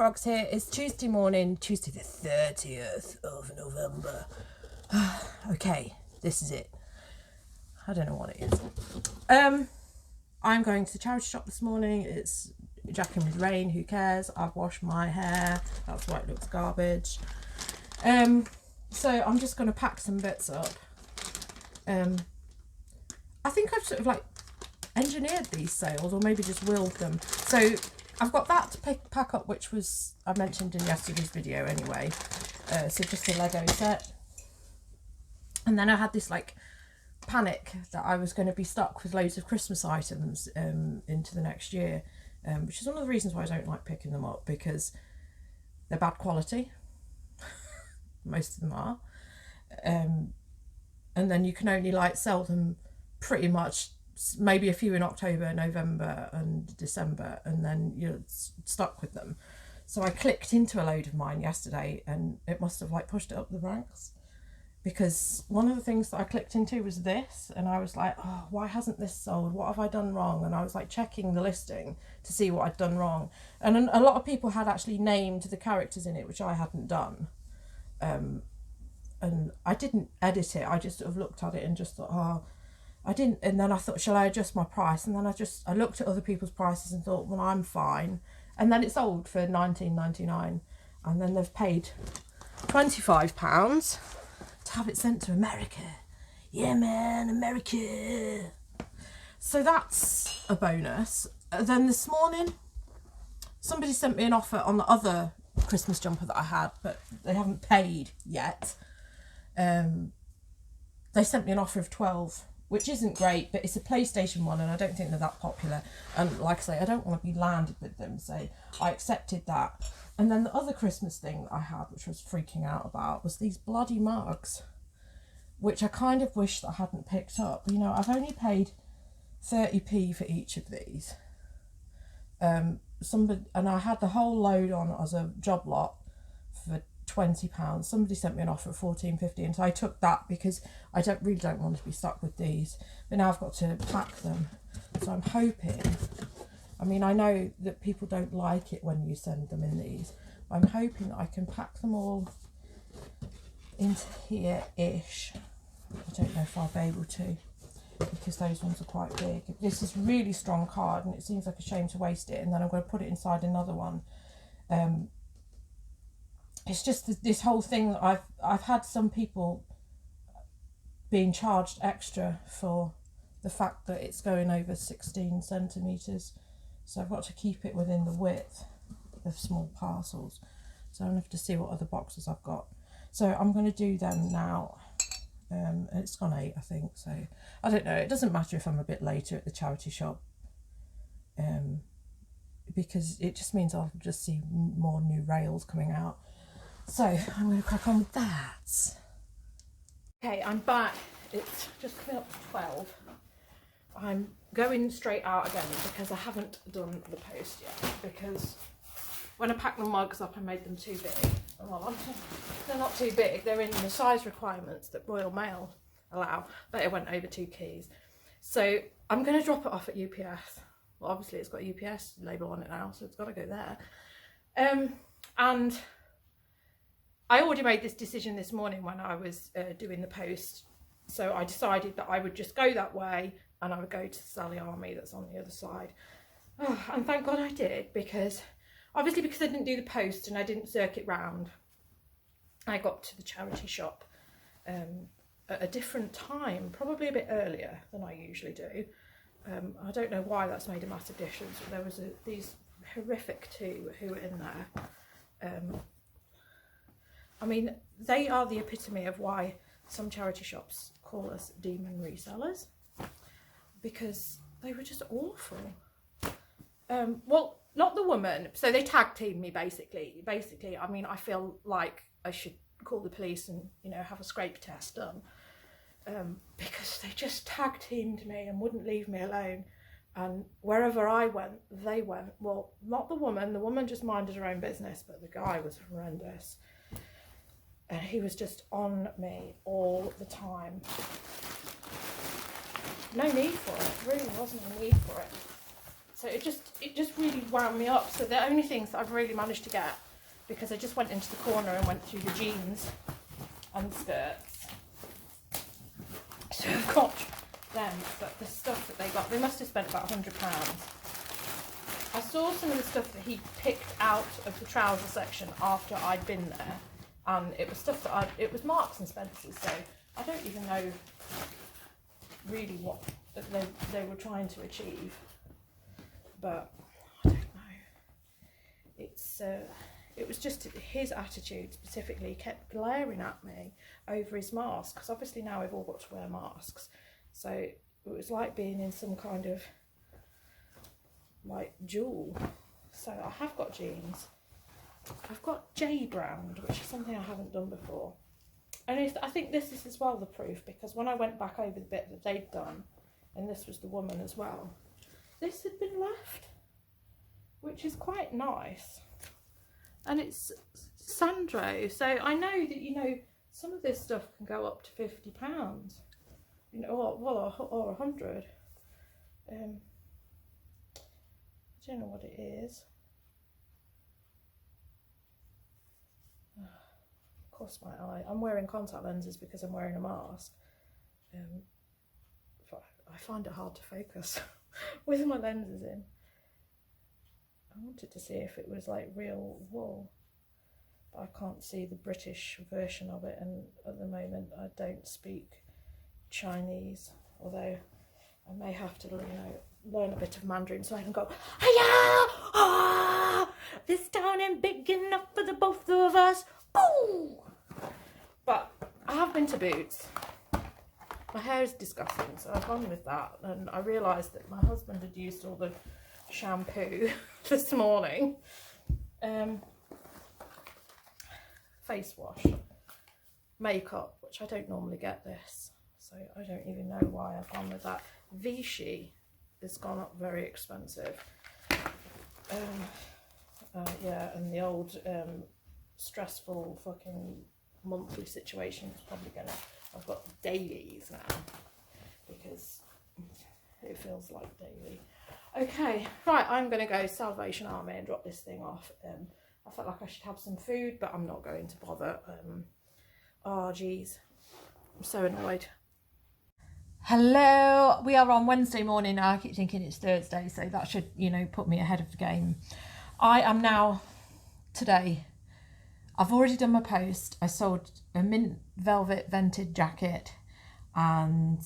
vlogs here. It's Tuesday morning, Tuesday the 30th of November. Okay, this is it. I don't know what it is. I'm going to the charity shop this morning. It's jacking with rain, who cares? I've washed my hair, that's why it looks garbage. So I'm just going to pack some bits up. I think I've sort of like engineered these sales, or maybe just willed them. So I've got that to pack up, which was, I mentioned in yesterday's video anyway. So just a Lego set. And then I had this like panic that I was going to be stuck with loads of Christmas items into the next year, which is one of the reasons why I don't like picking them up, because they're bad quality. Most of them are. And then you can only like sell them pretty much, maybe a few in October, November and December, and then you're stuck with them. So I clicked into a load of mine yesterday and it must have like pushed it up the ranks, because one of the things that I clicked into was this, and I was like, oh, why hasn't this sold? What have I done wrong? And I was like checking the listing to see what I'd done wrong. And a lot of people had actually named the characters in it, which I hadn't done. And I didn't edit it. I just sort of looked at it and just thought, oh, I didn't. And then I thought, shall I adjust my price? And then I looked at other people's prices and thought, well, I'm fine. And then it sold for $19.99, and then they've paid £25 to have it sent to America. Yeah, man, America. So that's a bonus. Then this morning, somebody sent me an offer on the other Christmas jumper that I had, but they haven't paid yet. They sent me an offer of 12, which isn't great, but it's a PlayStation one, and I don't think they're that popular. And like I say, I don't want to be landed with them, so I accepted that. And then the other Christmas thing that I had, which I was freaking out about, was these bloody mugs, which I kind of wish that I hadn't picked up. You know, I've only paid 30p for each of these. And I had the whole load on as a job lot for £20. Somebody sent me an offer of £14.50, and so I took that because I really don't want to be stuck with these. But now I've got to pack them, so I'm hoping, I mean, I know that people don't like it when you send them in these, but I'm hoping that I can pack them all into here-ish. I don't know if I'll be able to, because those ones are quite big. This is really strong card, and it seems like a shame to waste it, and then I'm going to put it inside another one. It's just this whole thing that I've had some people being charged extra for the fact that it's going over 16 centimetres. So I've got to keep it within the width of small parcels. So I'm going to have to see what other boxes I've got. So I'm going to do them now. And it's gone 8, I think. So I don't know. It doesn't matter if I'm a bit later at the charity shop. Because it just means I'll just see more new rails coming out. So I'm going to crack on with that. Okay, I'm back. It's just coming up to 12. I'm going straight out again because I haven't done the post yet. Because when I packed the mugs up, I made them too big. Well, they're not too big. They're in the size requirements that Royal Mail allow, but it went over 2 keys. So I'm going to drop it off at UPS. Well, obviously it's got a UPS label on it now, so it's got to go there. And I already made this decision this morning when I was doing the post. So I decided that I would just go that way, and I would go to the Sally Army that's on the other side. Oh, and thank God I did, because obviously because I didn't do the post and I didn't circuit round, I got to the charity shop at a different time, probably a bit earlier than I usually do. I don't know why that's made a massive difference, but there was these horrific 2 who were in there. I mean, they are the epitome of why some charity shops call us demon resellers, because they were just awful. Well, not the woman. So they tag teamed me basically. I mean, I feel like I should call the police and, you know, have a scrape test done, because they just tag teamed me and wouldn't leave me alone. And wherever I went, they went. Well, not the woman. The woman just minded her own business, but the guy was horrendous. And he was just on me all the time. No need for it. Really wasn't a need for it. So it just really wound me up. So the only things that I've really managed to get, because I just went into the corner and went through the jeans and skirts. So I've got them, but the stuff that they got, they must have spent about £100. I saw some of the stuff that he picked out of the trouser section after I'd been there, and it was stuff that it was Marks and Spencer's, so I don't even know really what they were trying to achieve, but I don't know. It was just his attitude specifically kept glaring at me over his mask, because obviously now we've all got to wear masks, so it was like being in some kind of like jewel. So I have got jeans. I've got J brand, which is something I haven't done before, and I think this is as well the proof, because when I went back over the bit that they'd done, and this was the woman as well, this had been left, which is quite nice. And it's Sandro, so I know that, you know, some of this stuff can go up to £50, you know, or 100. I don't know what it is. Of course, my eye. I'm wearing contact lenses because I'm wearing a mask. I find it hard to focus with my lenses in. I wanted to see if it was like real wool, but I can't see the British version of it, and at the moment I don't speak Chinese, although I may have to, you know, learn a bit of Mandarin so I can go, hiya! Ah! This town ain't big enough for the both of us. Boom! But I have been to Boots. My hair is disgusting, so I've gone with that, and I realised that my husband had used all the shampoo this morning. Face wash, makeup, which I don't normally get this, so I don't even know why I've gone with that. Vichy has gone up very expensive. Yeah, and the old stressful fucking monthly situation is probably gonna, I've got dailies now because it feels like daily. Okay, right, I'm gonna go Salvation Army and drop this thing off. I felt like I should have some food, but I'm not going to bother. Oh geez, I'm so annoyed. Hello, we are on Wednesday morning now. I keep thinking it's Thursday, so that should, you know, put me ahead of the game. I am now, today, I've already done my post. I sold a mint velvet vented jacket and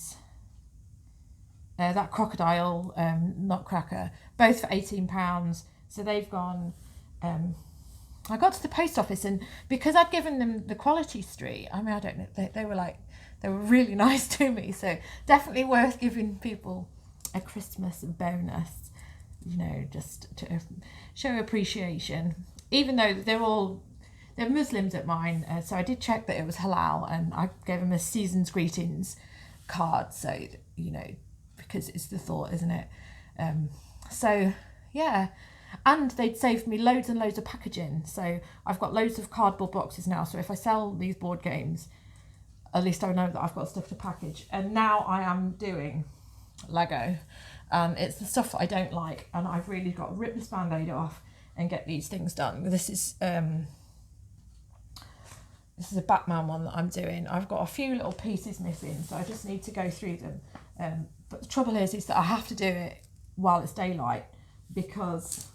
that crocodile nutcracker, both for £18. So they've gone, I got to the post office, and because I'd given them the quality street, I mean, I don't know, they were really nice to me, so definitely worth giving people a Christmas bonus, you know, just to show appreciation, even though they're Muslims at mine, so I did check that it was halal, and I gave them a season's greetings card, so, you know, because it's the thought, isn't it? So yeah, and they'd saved me loads and loads of packaging, so I've got loads of cardboard boxes now, so if I sell these board games, at least I know that I've got stuff to package. And now I am doing Lego, it's the stuff that I don't like, and I've really got to rip this band-aid off and get these things done. This is a Batman one that I'm doing. I've got a few little pieces missing, so I just need to go through them. But the trouble is that I have to do it while it's daylight, because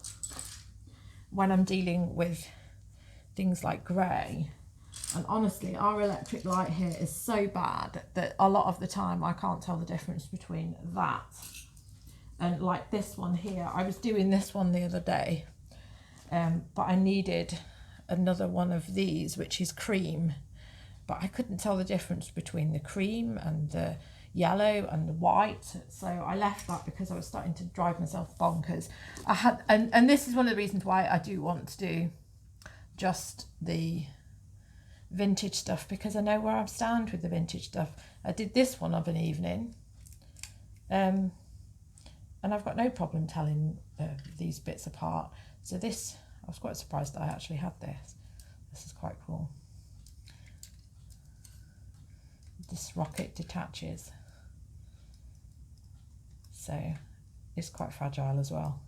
when I'm dealing with things like grey, and honestly our electric light here is so bad that a lot of the time I can't tell the difference between that and like this one here. I was doing this one the other day, but I needed another one of these, which is cream, but I couldn't tell the difference between the cream and the yellow and the white, so I left that because I was starting to drive myself bonkers. And this is one of the reasons why I do want to do just the vintage stuff, because I know where I stand with the vintage stuff. I did this one of an evening, and I've got no problem telling these bits apart. So this, I was quite surprised that I actually had this. This is quite cool. This rocket detaches, so it's quite fragile as well.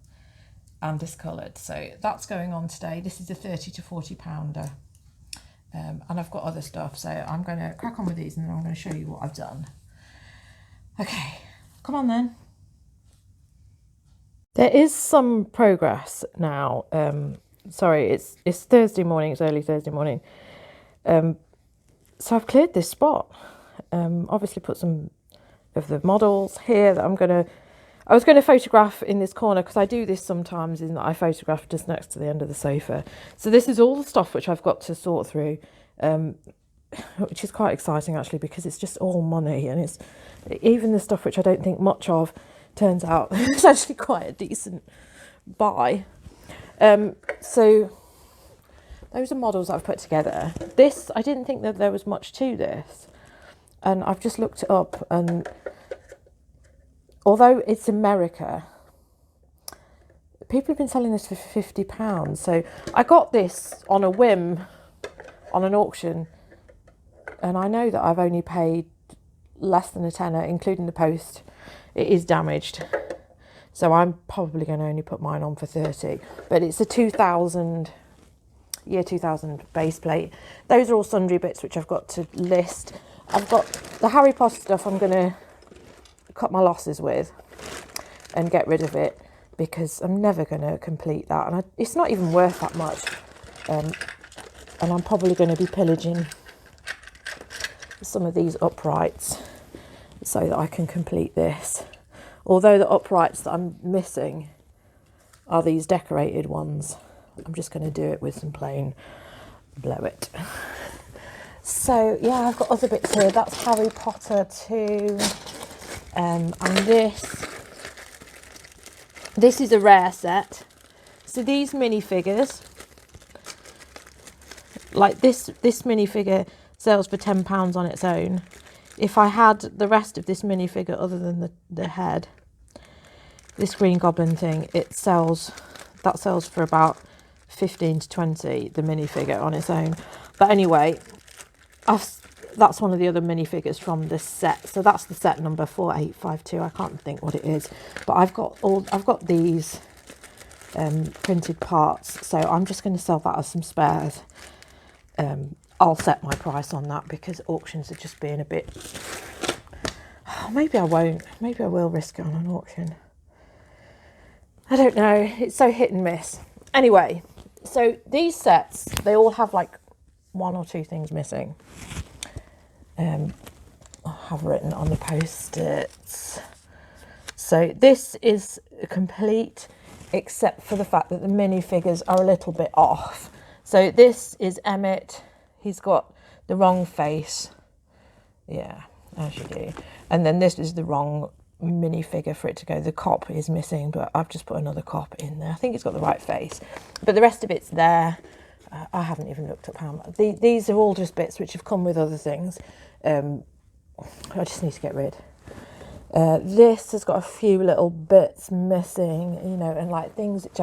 and discoloured. So that's going on today. This is a 30 to 40 pounder. And I've got other stuff, so I'm going to crack on with these and then I'm going to show you what I've done. Okay, come on then. There is some progress now. Sorry, it's Thursday morning, it's early Thursday morning. So I've cleared this spot. Obviously put some of the models here that I was going to photograph in this corner, because I do this sometimes, in that I photograph just next to the end of the sofa. So this is all the stuff which I've got to sort through, which is quite exciting actually, because it's just all money, and it's even the stuff which I don't think much of turns out it's actually quite a decent buy. So those are models I've put together. This, I didn't think that there was much to this, and I've just looked it up, and although it's America, people have been selling this for £50. So I got this on a whim on an auction, and I know that I've only paid less than a tenner, including the post. It is damaged, so I'm probably going to only put mine on for 30. But it's a 2000 base plate. Those are all sundry bits which I've got to list. I've got the Harry Potter stuff I'm going to cut my losses with and get rid of it, because I'm never going to complete that, and it's not even worth that much, and I'm probably going to be pillaging some of these uprights so that I can complete this, although the uprights that I'm missing are these decorated ones. I'm just going to do it with some plain blow it. So yeah, I've got other bits here. That's Harry Potter too. And this is a rare set. So these minifigures, like this minifigure sells for £10 on its own. If I had the rest of this minifigure other than the head, this Green Goblin thing, that sells for about 15 to 20, the minifigure on its own. But anyway, that's one of the other minifigures from this set. So that's the set number 4852. I can't think what it is, but I've got these printed parts. So I'm just going to sell that as some spares. I'll set my price on that, because auctions are just being a bit. Oh, maybe I won't. Maybe I will risk it on an auction. I don't know. It's so hit and miss. Anyway, so these sets, they all have like one or two things missing. I have written on the post-its. So this is complete, except for the fact that the minifigures are a little bit off. So this is Emmett. He's got the wrong face. Yeah, as you do. And then this is the wrong minifigure for it to go. The cop is missing, but I've just put another cop in there. I think it's got the right face. But the rest of it's there. I haven't even looked up how much. These are all just bits which have come with other things. I just need to get rid. This has got a few little bits missing, and like things which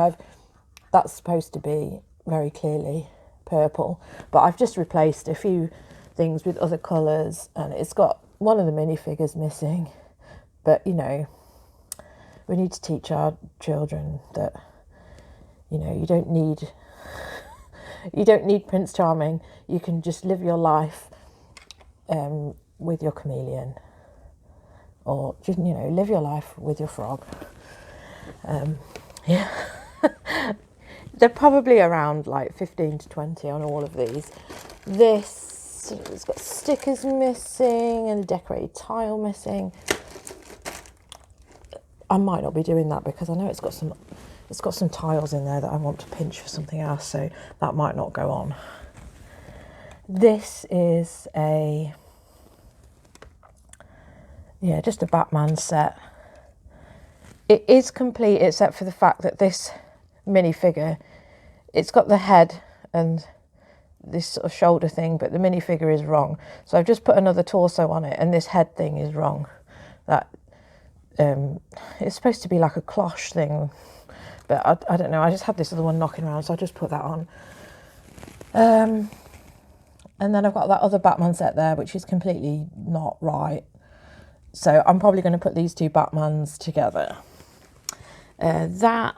that's supposed to be very clearly purple, but I've just replaced a few things with other colours, and it's got one of the minifigures missing. But we need to teach our children that you don't need Prince Charming. You can just live your life with your chameleon, or just live your life with your frog. Yeah. They're probably around like 15 to 20 on all of these. This, it's got stickers missing and a decorated tile missing. I might not be doing that, because I know it's got some tiles in there that I want to pinch for something else, so that might not go on. This is just a Batman set. It is complete, except for the fact that this minifigure, it's got the head and this sort of shoulder thing, but the minifigure is wrong. So I've just put another torso on it, and this head thing is wrong. That it's supposed to be like a cloche thing, but I don't know. I just had this other one knocking around, so I just put that on. And then I've got that other Batman set there, which is completely not right. So I'm probably going to put these two Batmans together. That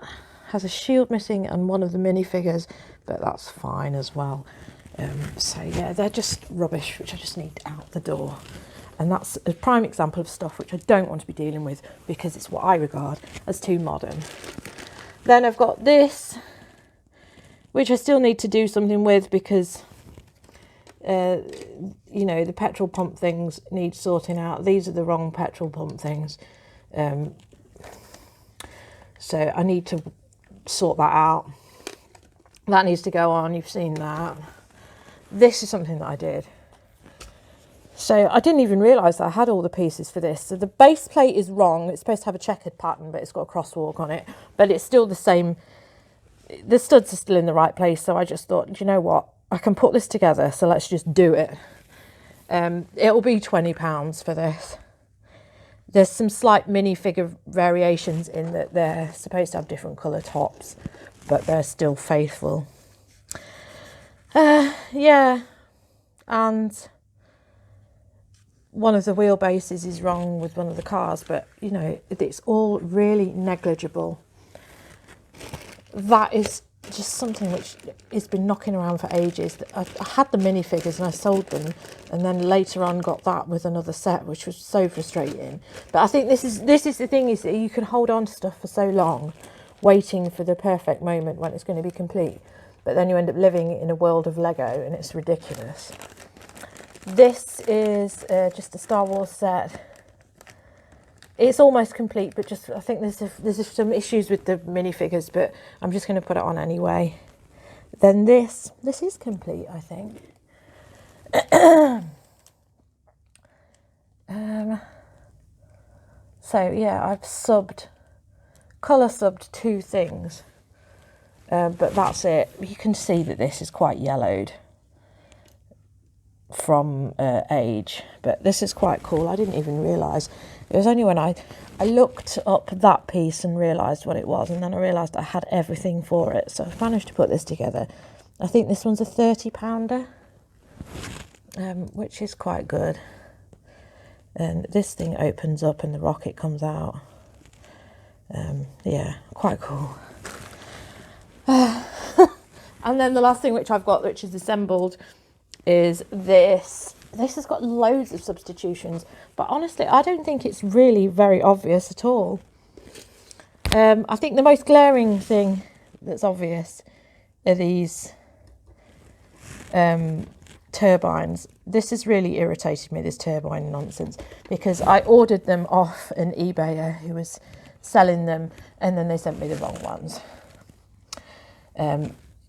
has a shield missing and one of the minifigures, but that's fine as well. So yeah, they're just rubbish, which I just need out the door. And that's a prime example of stuff which I don't want to be dealing with because it's what I regard as too modern. Then I've got this, which I still need to do something with because, you know, the petrol pump things need sorting out. These are the wrong petrol pump things. So I need to sort that out. That needs to go on. You've seen that. This is something that I did. So I didn't even realise that I had all the pieces for this. So the base plate is wrong. It's supposed to have a checkered pattern, but it's got a crosswalk on it. But it's still the same. The studs are still in the right place. So I just thought, do you know what? I can put this together. So let's just do it. It'll be £20 for this. There's some slight minifigure variations in that they're supposed to have different colour tops, but they're still faithful. Yeah, and one of the wheelbases is wrong with one of the cars, but you know, it's all really negligible. That is just something which has been knocking around for ages. I had the minifigures and I sold them, and then later on got that with another set, which was so frustrating. But I think this is the thing, is that you can hold on to stuff for so long, waiting for the perfect moment when it's going to be complete. But then you end up living in a world of Lego, and it's ridiculous. This is just a Star Wars set. It's almost complete, but just I think there's some issues with the minifigures, but I'm just going to put it on anyway. Then this is complete, I think. So yeah, I've colour subbed 2 things, but that's it. You can see that this is quite yellowed from age, but this is quite cool. I didn't even realise. It was only when I looked up that piece and realised what it was, and then I realised I had everything for it. So I've managed to put this together. I think this one's a 30-pounder, which is quite good. And this thing opens up and the rocket comes out. Yeah, quite cool. And then the last thing which I've got, which is assembled, is this. This has got loads of substitutions, but honestly, I don't think it's really very obvious at all. I think the most glaring thing that's obvious are these turbines. This has really irritated me, this turbine nonsense, because I ordered them off an eBayer who was selling them, and then they sent me the wrong ones.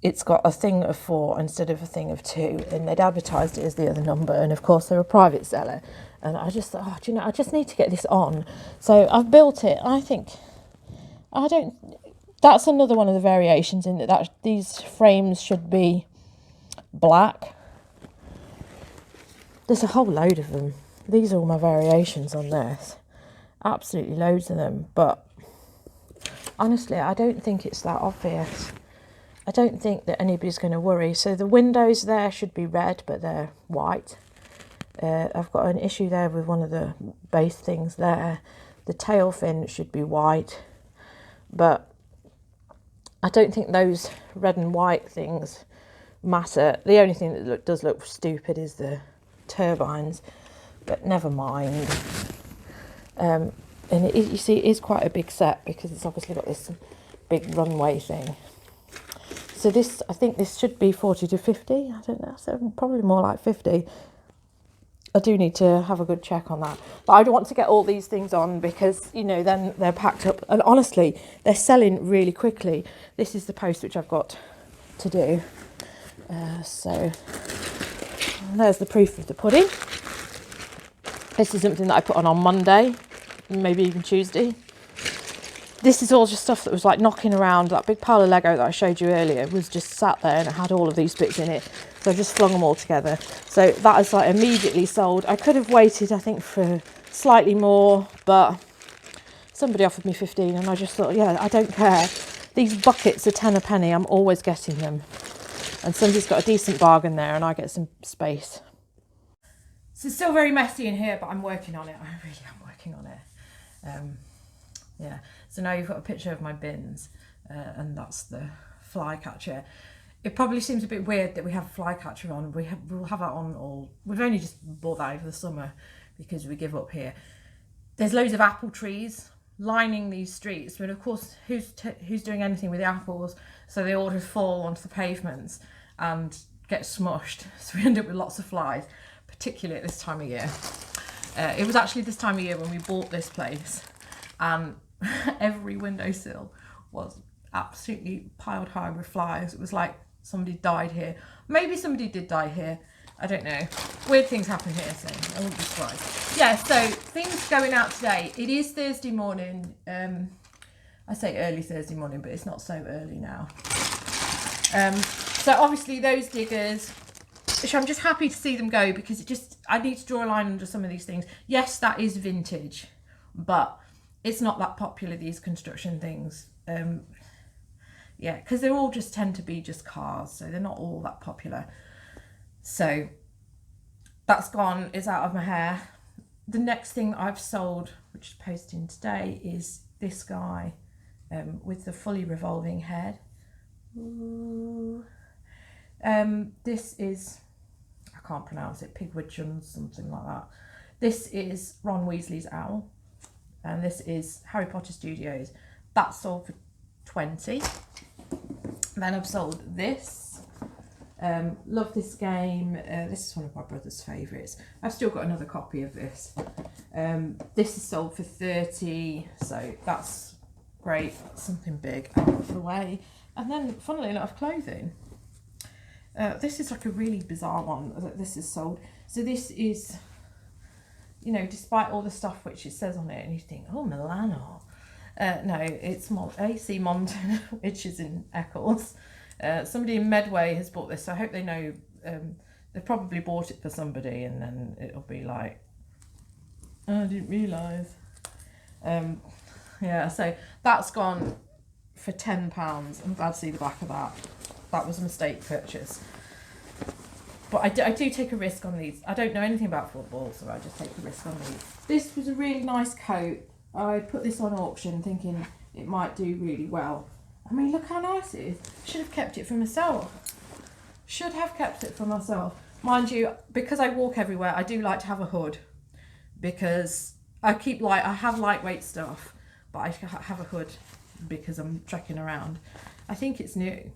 It's got a thing of 4 instead of a thing of 2, and they'd advertised it as the other number, and of course they're a private seller, and I just thought, oh, do you know, I just need to get this on. So I've built it. That's another one of the variations in that these frames should be black. There's a whole load of them. These are all my variations on this. Absolutely loads of them, but honestly, I don't think it's that obvious. I don't think that anybody's going to worry. So the windows there should be red, but they're white. I've got an issue there with one of the base things there. The tail fin should be white, but I don't think those red and white things matter. The only thing that does look stupid is the turbines, but never mind. And you see, it is quite a big set because it's obviously got this big runway thing. So this, I think this should be 40 to 50. I don't know, so probably more like 50. I do need to have a good check on that. But I want to get all these things on because, you know, then they're packed up. And honestly, they're selling really quickly. This is the post which I've got to do. So there's the proof of the pudding. This is something that I put on Monday, maybe even Tuesday. This is all just stuff that was like knocking around. That big pile of Lego that I showed you earlier was just sat there and it had all of these bits in it. So I just flung them all together. So that is like immediately sold. I could have waited, I think, for slightly more, but somebody offered me 15 and I just thought, yeah, I don't care. These buckets are 10 a penny. I'm always getting them. And somebody's got a decent bargain there and I get some space. So it's still very messy in here, but I'm working on it. I really am working on it. Yeah. So now you've got a picture of my bins. and that's the flycatcher. It probably seems a bit weird that we have a flycatcher on. We'll have that on all. We've only just bought that over the summer because we give up here. There's loads of apple trees lining these streets, but of course, who's doing anything with the apples? So they all just fall onto the pavements and get smushed. So we end up with lots of flies, particularly at this time of year. It was actually this time of year when we bought this place, and every windowsill was absolutely piled high with flies. It was like somebody died here. Maybe somebody did die here. I don't know. Weird things happen here, so I wouldn't be surprised. Yeah, so things going out today. It is Thursday morning. I say early Thursday morning, but it's not so early now. So obviously those diggers, which I'm just happy to see them go, because I need to draw a line under some of these things. Yes, that is vintage, but it's not that popular, these construction things. Yeah, because they all just tend to be just cars, so they're not all that popular. So that's gone, it's out of my hair. The next thing I've sold, which is posting today, is this guy with the fully revolving head. Ooh. This is, I can't pronounce it, Pigwidgeon, something like that. This is Ron Weasley's owl, and this is Harry Potter Studios. That sold for 20. Then I've sold this. Love this game. This is one of my brother's favourites. I've still got another copy of this. This is sold for 30, so that's great. That's something big out of the way. And then, funnily enough, clothing. This is like a really bizarre one that this is sold. So this is, you know, despite all the stuff which it says on it, and you think, oh, Milano. No, it's AC Monton, which is in Eccles. Somebody in Medway has bought this, so I hope they know. They've probably bought it for somebody, and then it'll be like, oh, I didn't realise. Yeah, so that's gone for £10. I'm glad to see the back of that. That was a mistake purchase. But I do take a risk on these. I don't know anything about football, so I just take a risk on these. This was a really nice coat. I put this on auction thinking it might do really well. I mean, look how nice it is. Should have kept it for myself. Should have kept it for myself. Mind you, because I walk everywhere, I do like to have a hood, because I have lightweight stuff, but I have a hood because I'm trekking around. I think it's new.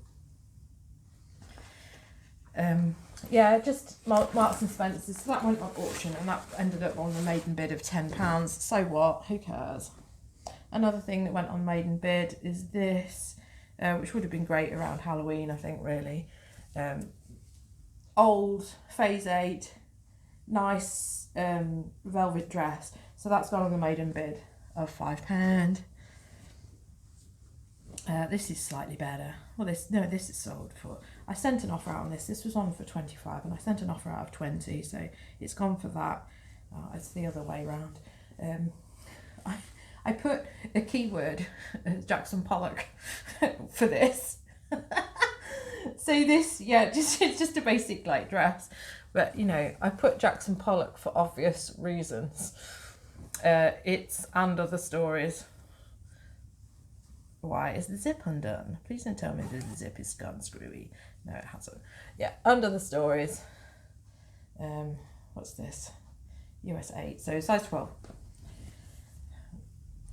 Yeah, just Marks and Spencer's. So that went on auction, and that ended up on the maiden bid of £10. So what? Who cares? Another thing that went on maiden bid is this, which would have been great around Halloween, I think, really. Old Phase 8, nice velvet dress. So that's gone on the maiden bid of £5. This is slightly better. Well, this is sold for. I sent an offer out on this. This was on for 25, and I sent an offer out of 20, so it's gone for that. It's the other way round. I put a keyword, Jackson Pollock, for this. So this, yeah, it's just a basic like dress, but you know, I put Jackson Pollock for obvious reasons. It's and other stories. Why is the zip undone? Please don't tell me that the zip is gone screwy. No, it hasn't. Yeah, under the stories. What's this? US 8, so size 12.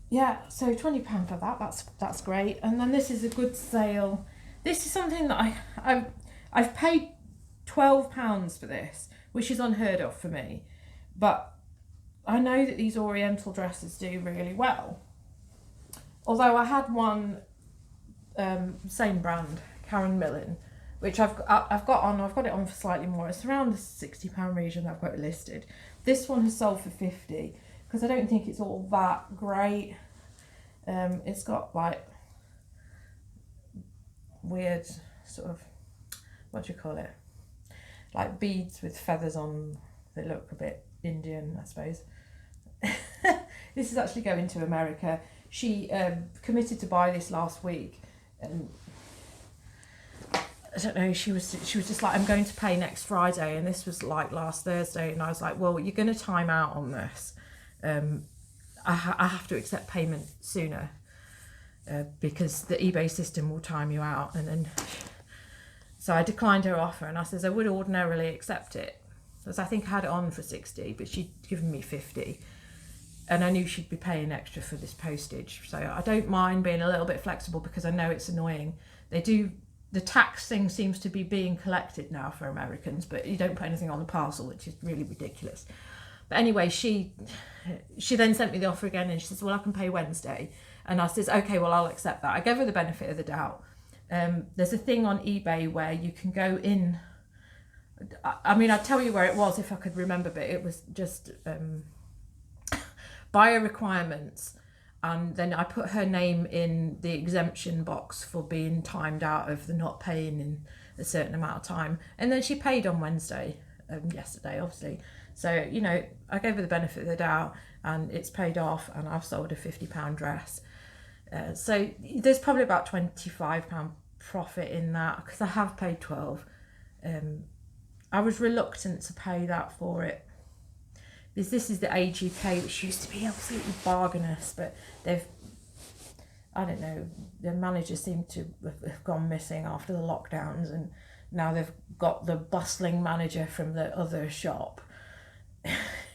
Yeah, so £20 for that. That's great. And then this is a good sale. This is something that I've paid £12 for this, which is unheard of for me. But I know that these Oriental dresses do really well. Although I had one, same brand, Karen Millen, which I've got it on for slightly more. It's around the £60 region that I've got it listed. This one has sold for 50 because I don't think it's all that great. It's got like weird sort of, what do you call it? Like beads with feathers on. They look a bit Indian, I suppose. This is actually going to America. She committed to buy this last week, and I don't know, she was just like, I'm going to pay next Friday, and this was like last Thursday, and I was like, well, you're going to time out on this. I have to accept payment sooner. because the eBay system will time you out. And then, so I declined her offer, and I says I would ordinarily accept it, because I think I had it on for 60, but she'd given me 50. And I knew she'd be paying extra for this postage. So I don't mind being a little bit flexible, because I know it's annoying. The tax thing seems to be being collected now for Americans, but you don't put anything on the parcel, which is really ridiculous. But anyway, she then sent me the offer again, and she says, well, I can pay Wednesday. And I says, okay, well, I'll accept that. I gave her the benefit of the doubt. There's a thing on eBay where you can go in. I mean, I'd tell you where it was if I could remember, but it was just buyer requirements. And then I put her name in the exemption box for being timed out of the not paying in a certain amount of time. And then she paid on Wednesday, yesterday, obviously. So, you know, I gave her the benefit of the doubt, and it's paid off, and I've sold a £50 dress. So there's probably about £25 profit in that, because I have paid 12. I was reluctant to pay that for it, because this is the Age UK, which used to be absolutely bargainous, but they've, I don't know, the managers seem to have gone missing after the lockdowns, and now they've got the bustling manager from the other shop.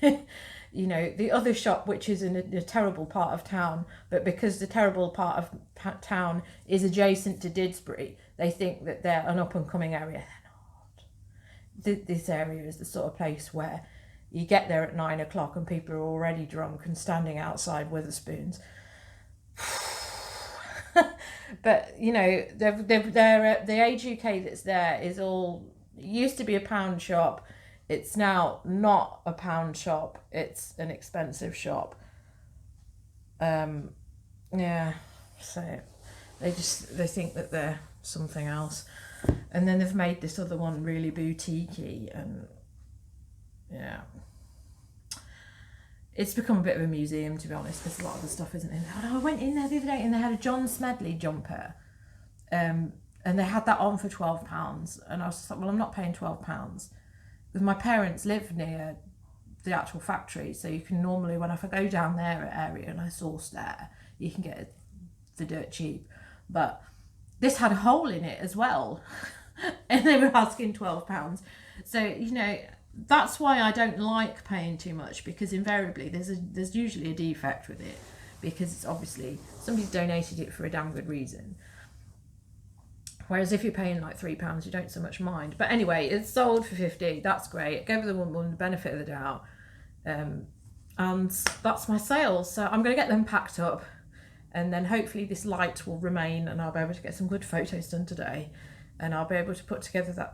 You know, the other shop, which is in a terrible part of town, but because the terrible part of town is adjacent to Didsbury, they think that they're an up-and-coming area. They're not. This area is the sort of place where you get there at 9 o'clock and people are already drunk and standing outside Witherspoons. But, you know, the Age UK that's there is all, used to be a pound shop. It's now not a pound shop. It's an expensive shop. Yeah, so they think that they're something else. And then they've made this other one really boutiquey, and yeah. It's become a bit of a museum, to be honest, because a lot of the stuff isn't in there. I went in there the other day and they had a John Smedley jumper. And they had that on for £12. And I was just like, well, I'm not paying £12. Because my parents live near the actual factory. So you can normally, if I go down their area and I source there, you can get the dirt cheap. But this had a hole in it as well. And they were asking £12. So, you know, that's why I don't like paying too much, because invariably there's usually a defect with it, because it's obviously somebody's donated it for a damn good reason. Whereas if you're paying like £3, you don't so much mind. But anyway, it's sold for 50. That's great. I gave the woman the benefit of the doubt, and that's my sales. So I'm going to get them packed up, and then hopefully this light will remain, and I'll be able to get some good photos done today, and I'll be able to put together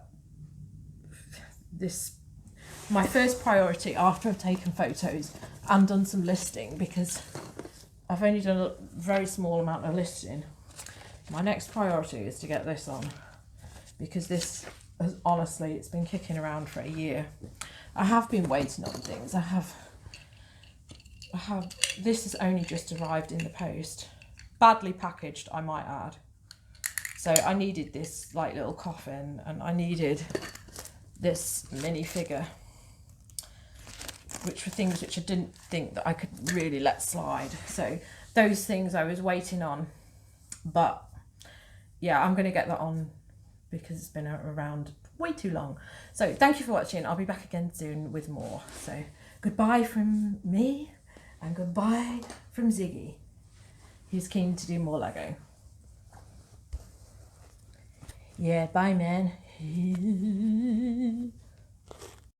my first priority after I've taken photos and done some listing, because I've only done a very small amount of listing. My next priority is to get this on, because this has, honestly, it's been kicking around for a year. I have been waiting on things. This has only just arrived in the post. Badly packaged, I might add. So I needed this like little coffin, and I needed this minifigure, which were things which I didn't think that I could really let slide. So those things I was waiting on, but yeah, I'm going to get that on because it's been around way too long. So thank you for watching. I'll be back again soon with more. So goodbye from me, and goodbye from Ziggy, who's keen to do more Lego. Yeah, bye man.